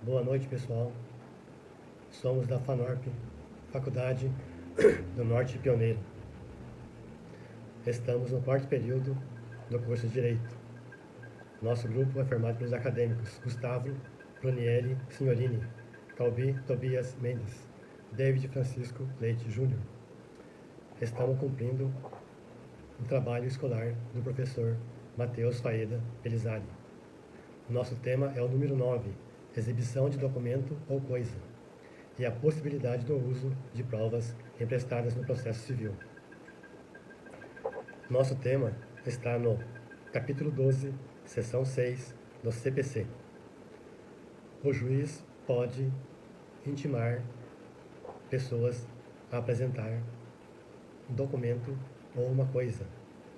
Boa noite, pessoal. Somos da FANORP, Faculdade do Norte Pioneiro. Estamos no quarto período do curso de Direito. Nosso grupo é formado pelos acadêmicos Gustavo Brunieri Signorini, Calbi Tobias Mendes, David Francisco Leite Júnior. Estamos cumprindo o trabalho escolar do professor Matheus Faeda Pelizari. O nosso tema é o número 9, exibição de documento ou coisa, e a possibilidade do uso de provas emprestadas no processo civil. Nosso tema está no capítulo 12, seção 6 do CPC. O juiz pode intimar pessoas a apresentar um documento ou uma coisa,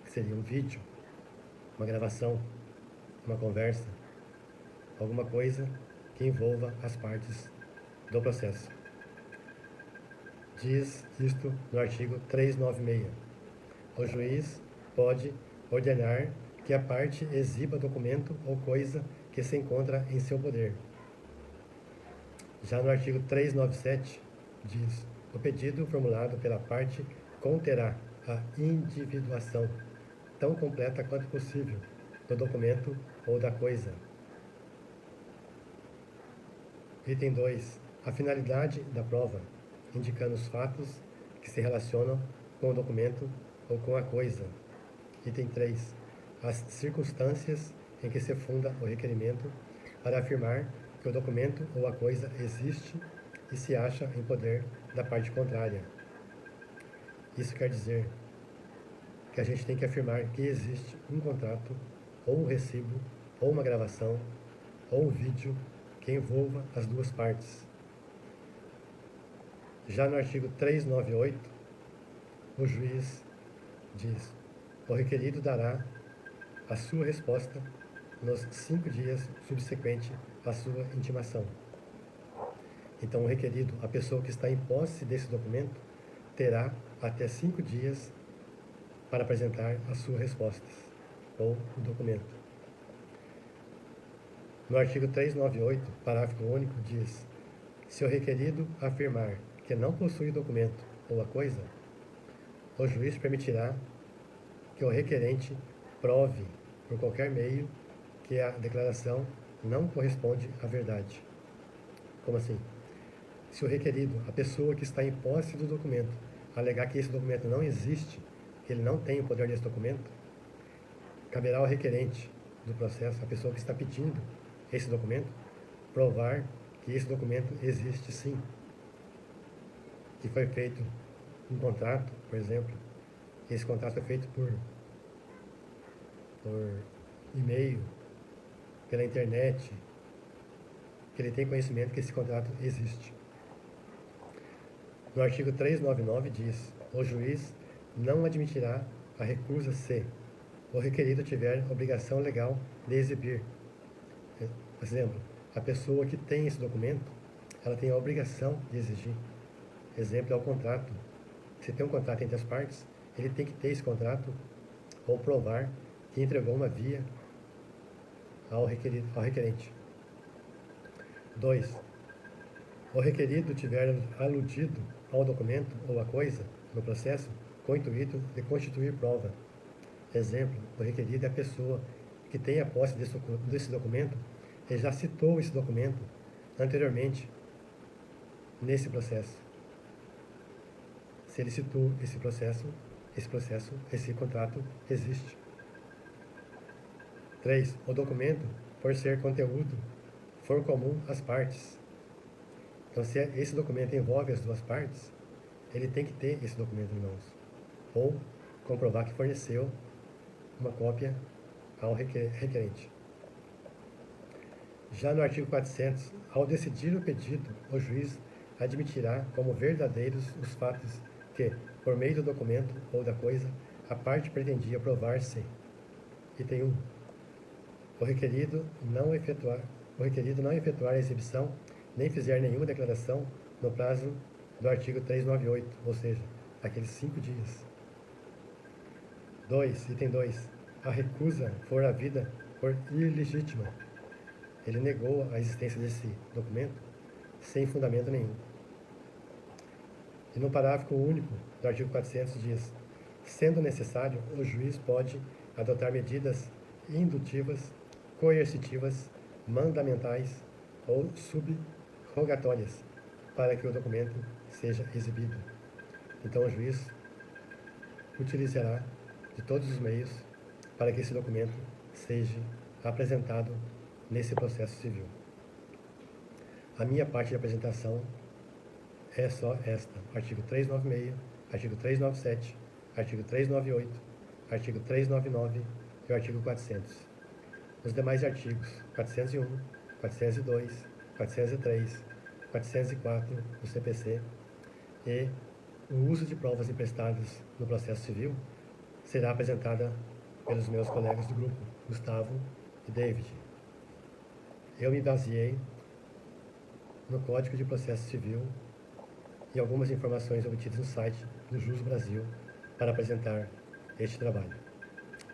que seria um vídeo, uma gravação, uma conversa, alguma coisa que envolva as partes do processo. Diz isto no artigo 396. O juiz pode ordenar que a parte exiba documento ou coisa que se encontra em seu poder. Já no artigo 397, diz: o pedido formulado pela parte conterá a individuação tão completa quanto possível do documento ou da coisa. Item 2. A finalidade da prova, indicando os fatos que se relacionam com o documento ou com a coisa. Item 3. As circunstâncias em que se funda o requerimento para afirmar que o documento ou a coisa existe e se acha em poder da parte contrária. Isso quer dizer que a gente tem que afirmar que existe um contrato, ou um recibo, ou uma gravação, ou um vídeo que envolva as duas partes. Já no artigo 398, o juiz diz: o requerido dará a sua resposta nos 5 dias subsequentes à sua intimação. Então, o requerido, a pessoa que está em posse desse documento, terá até 5 dias para apresentar as suas respostas, ou o documento. No artigo 398, parágrafo único, diz: se o requerido afirmar que não possui o documento ou a coisa, o juiz permitirá que o requerente prove, por qualquer meio, que a declaração não corresponde à verdade. Como assim? Se o requerido, a pessoa que está em posse do documento, alegar que esse documento não existe, que ele não tem o poder desse documento, caberá ao requerente do processo, a pessoa que está pedindo esse documento, provar que esse documento existe sim, que foi feito um contrato, por exemplo. Esse contrato é feito por e-mail, pela internet, que ele tem conhecimento que esse contrato existe. No artigo 399 diz: o juiz não admitirá a recusa se o requerido tiver obrigação legal de exibir. Por exemplo, a pessoa que tem esse documento, ela tem a obrigação de exigir. Exemplo é o contrato. Se tem um contrato entre as partes, ele tem que ter esse contrato ou provar que entregou uma via ao requerente. 2. O requerido tiver aludido ao documento ou à coisa no processo com o intuito de constituir prova. Exemplo, o requerido é a pessoa que tem a posse desse documento e já citou esse documento anteriormente nesse processo. Se ele citou esse contrato existe. 3. O documento, por ser conteúdo, for comum às partes. Então, se esse documento envolve as duas partes, ele tem que ter esse documento em mãos. Ou comprovar que forneceu uma cópia ao requerente. Já no artigo 400, ao decidir o pedido, o juiz admitirá como verdadeiros os fatos que, por meio do documento ou da coisa, a parte pretendia provar-se. Item 1. O requerido não efetuar a exibição, nem fizer nenhuma declaração no prazo do artigo 398, ou seja, aqueles 5 dias. 2. Item 2. A recusa for havida por ilegítima. ele negou a existência desse documento sem fundamento nenhum. E no parágrafo único do artigo 400 diz: sendo necessário, o juiz pode adotar medidas indutivas, coercitivas, mandamentais ou subrogatórias para que o documento seja exibido. Então o juiz utilizará de todos os meios para que esse documento seja apresentado nesse processo civil. A minha parte de apresentação é só esta: artigo 396, artigo 397, artigo 398, artigo 399 e o artigo 400. Os demais artigos 401, 402, 403, 404 do CPC e o uso de provas emprestadas no processo civil será apresentada pelos meus colegas do grupo, Gustavo e David. Eu me baseei no Código de Processo Civil e algumas informações obtidas no site do Jus Brasil para apresentar este trabalho.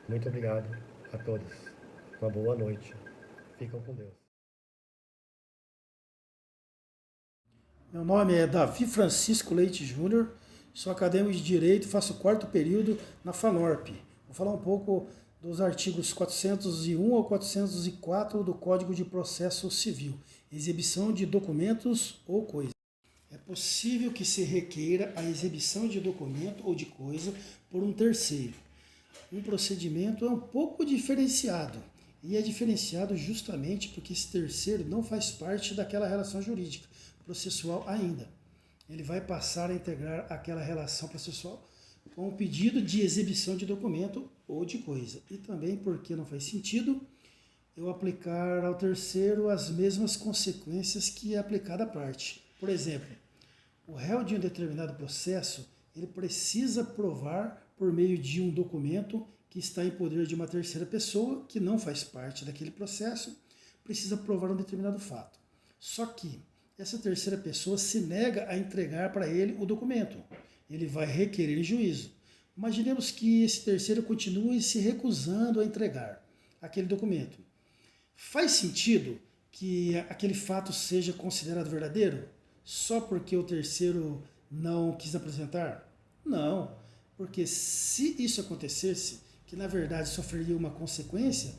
Muito obrigado a todos. Uma boa noite. Ficam com Deus. Meu nome é Davi Francisco Leite Júnior, sou acadêmico de Direito, faço o 4º período na FANORP. Vou falar um pouco dos artigos 401 ao 404 do Código de Processo Civil, exibição de documentos ou coisa. É possível que se requeira a exibição de documento ou de coisa por um terceiro. Um procedimento é um pouco diferenciado, e é diferenciado justamente porque esse terceiro não faz parte daquela relação jurídica processual ainda. Ele vai passar a integrar aquela relação processual com o pedido de exibição de documento ou de coisa. E também porque não faz sentido eu aplicar ao terceiro as mesmas consequências que é aplicada à parte. Por exemplo, o réu de um determinado processo, ele precisa provar por meio de um documento que está em poder de uma terceira pessoa, que não faz parte daquele processo, precisa provar um determinado fato. Só que essa terceira pessoa se nega a entregar para ele o documento. Ele vai requerer em juízo. Imaginemos que esse terceiro continue se recusando a entregar aquele documento. Faz sentido que aquele fato seja considerado verdadeiro só porque o terceiro não quis apresentar? Não, porque se isso acontecesse, que na verdade sofreria uma consequência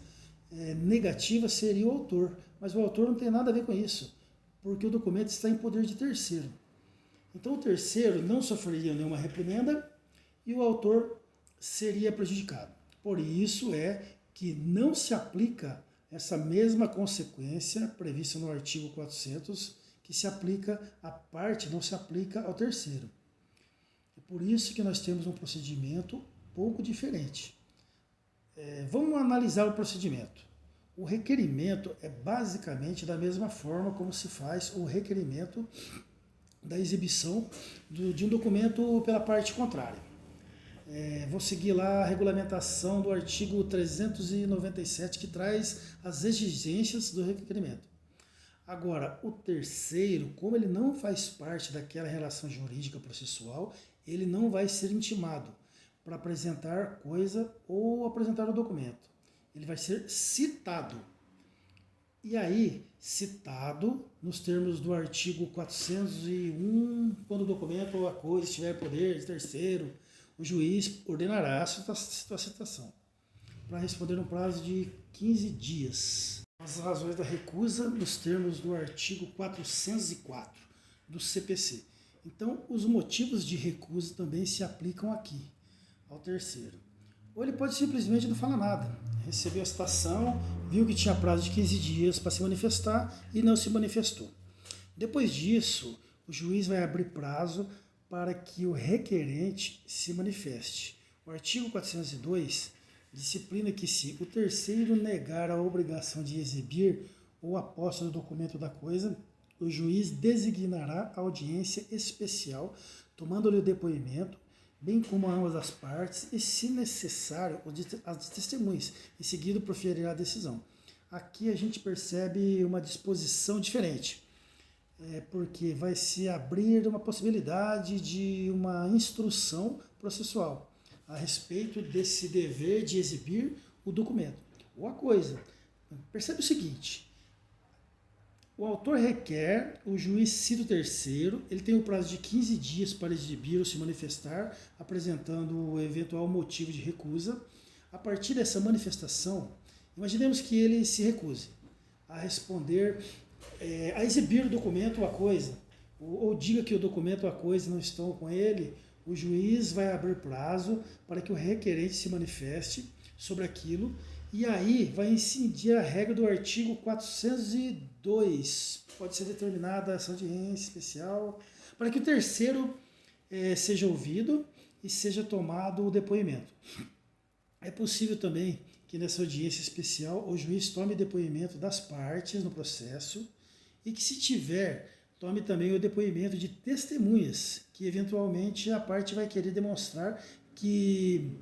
negativa, seria o autor. Mas o autor não tem nada a ver com isso, porque o documento está em poder de terceiro. Então o terceiro não sofreria nenhuma reprimenda e o autor seria prejudicado. Por isso é que não se aplica essa mesma consequência prevista no artigo 400, que se aplica à parte, não se aplica ao terceiro. É por isso que nós temos um procedimento pouco diferente. Vamos analisar o procedimento. O requerimento é basicamente da mesma forma como se faz o requerimento da exibição de um documento pela parte contrária. Vou seguir lá a regulamentação do artigo 397, que traz as exigências do requerimento. Agora, o terceiro, como ele não faz parte daquela relação jurídica processual, ele não vai ser intimado para apresentar coisa ou apresentar o documento. Ele vai ser citado. E aí, citado nos termos do artigo 401, quando o documento ou a coisa estiver em poder de terceiro, o juiz ordenará a sua citação para responder no prazo de 15 dias. As razões da recusa nos termos do artigo 404 do CPC. Então, os motivos de recusa também se aplicam aqui, ao terceiro. Ou ele pode simplesmente não falar nada. Recebeu a citação, viu que tinha prazo de 15 dias para se manifestar e não se manifestou. Depois disso, o juiz vai abrir prazo para que o requerente se manifeste. O artigo 402 disciplina que se o terceiro negar a obrigação de exibir ou a posse do documento da coisa, o juiz designará audiência especial, tomando-lhe o depoimento, bem como ambas as partes, e, se necessário, as testemunhas. Em seguida, proferirá a decisão. Aqui a gente percebe uma disposição diferente, porque vai se abrir uma possibilidade de uma instrução processual a respeito desse dever de exibir o documento ou a coisa. Percebe o seguinte: O autor requer, o juiz cita o terceiro, ele tem o prazo de 15 dias para exibir ou se manifestar, apresentando o eventual motivo de recusa. A partir dessa manifestação, imaginemos que ele se recuse a responder, a exibir o documento ou a coisa, ou diga que o documento ou a coisa não estão com ele, o juiz vai abrir prazo para que o requerente se manifeste sobre aquilo, e aí vai incidir a regra do artigo 402. Pode ser determinada essa audiência especial para que o terceiro seja ouvido e seja tomado o depoimento. É possível também que nessa audiência especial o juiz tome depoimento das partes no processo e que, se tiver, tome também o depoimento de testemunhas, que eventualmente a parte vai querer demonstrar que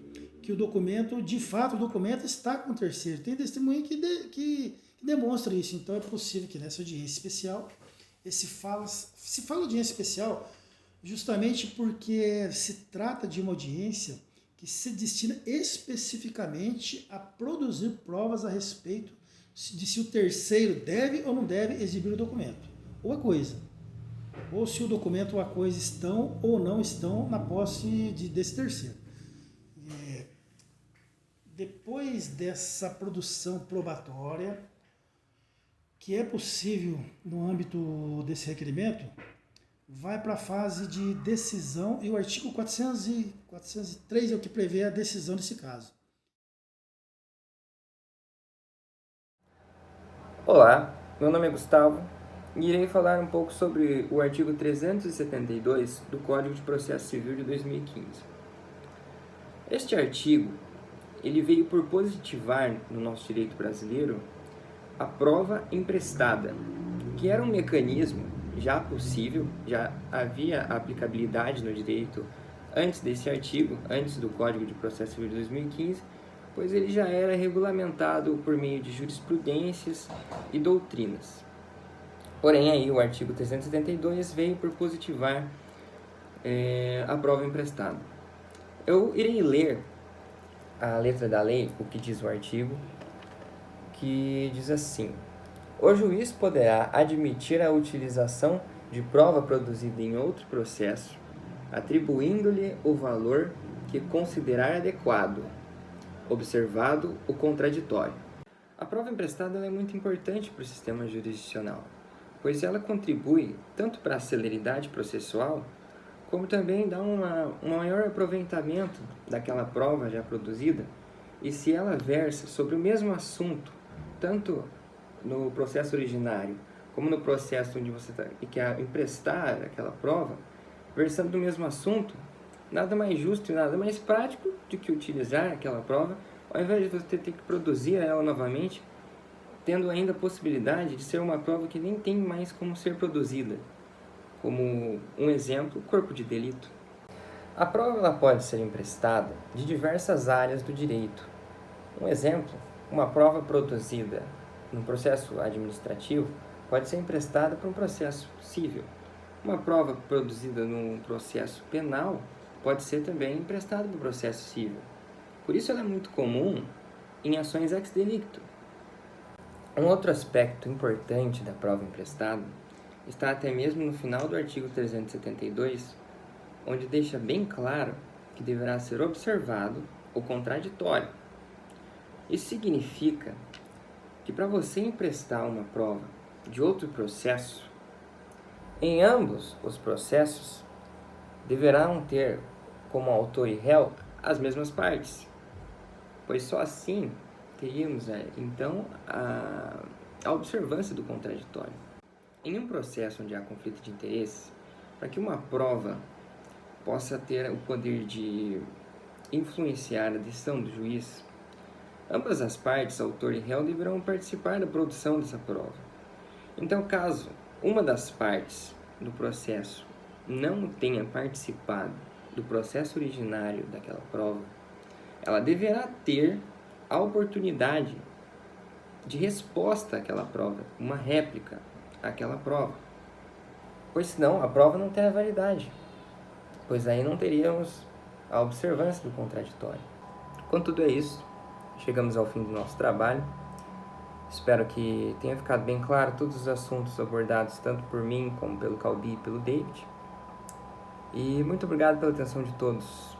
o documento, de fato, o documento está com o terceiro. Tem testemunha que demonstra isso. Então é possível que nessa audiência especial, se fala audiência especial justamente porque se trata de uma audiência que se destina especificamente a produzir provas a respeito de se o terceiro deve ou não deve exibir o documento, ou a coisa, ou se o documento ou a coisa estão ou não estão na posse desse terceiro. Depois dessa produção probatória, que é possível no âmbito desse requerimento, vai para a fase de decisão, e o artigo 403 é o que prevê a decisão desse caso. Olá, meu nome é Gustavo e irei falar um pouco sobre o artigo 372 do Código de Processo Civil de 2015. Este artigo ele veio por positivar no nosso direito brasileiro a prova emprestada, que era um mecanismo já possível, já havia aplicabilidade no direito antes desse artigo, antes do Código de Processo Civil de 2015, pois ele já era regulamentado por meio de jurisprudências e doutrinas. Porém, aí o artigo 372 veio por positivar a prova emprestada. Eu irei ler a letra da lei, o que diz o artigo, que diz assim: o juiz poderá admitir a utilização de prova produzida em outro processo, atribuindo-lhe o valor que considerar adequado, observado o contraditório. A prova emprestada é muito importante para o sistema jurisdicional, pois ela contribui tanto para a celeridade processual, como também dá um maior aproveitamento daquela prova já produzida, e se ela versa sobre o mesmo assunto, tanto no processo originário, como no processo onde você quer emprestar aquela prova, versando do mesmo assunto, nada mais justo e nada mais prático do que utilizar aquela prova, ao invés de você ter que produzir ela novamente, tendo ainda a possibilidade de ser uma prova que nem tem mais como ser produzida. Como um exemplo, corpo de delito. A prova ela pode ser emprestada de diversas áreas do direito. Um exemplo, uma prova produzida num processo administrativo pode ser emprestada para um processo civil. Uma prova produzida num processo penal pode ser também emprestada para o processo civil. Por isso ela é muito comum em ações ex delicto. Um outro aspecto importante da prova emprestada está até mesmo no final do artigo 372, onde deixa bem claro que deverá ser observado o contraditório. Isso significa que para você emprestar uma prova de outro processo, em ambos os processos deverão ter como autor e réu as mesmas partes, pois só assim teríamos então a observância do contraditório. Em um processo onde há conflito de interesses, para que uma prova possa ter o poder de influenciar a decisão do juiz, ambas as partes, autor e réu, deverão participar da produção dessa prova. Então, caso uma das partes do processo não tenha participado do processo originário daquela prova, ela deverá ter a oportunidade de resposta àquela prova, uma réplica àquela prova, pois senão a prova não terá validade, pois aí não teríamos a observância do contraditório. Com tudo isso, chegamos ao fim do nosso trabalho Espero que tenha ficado bem claro todos os assuntos abordados tanto por mim como pelo Calbi e pelo David. E muito obrigado pela atenção de todos.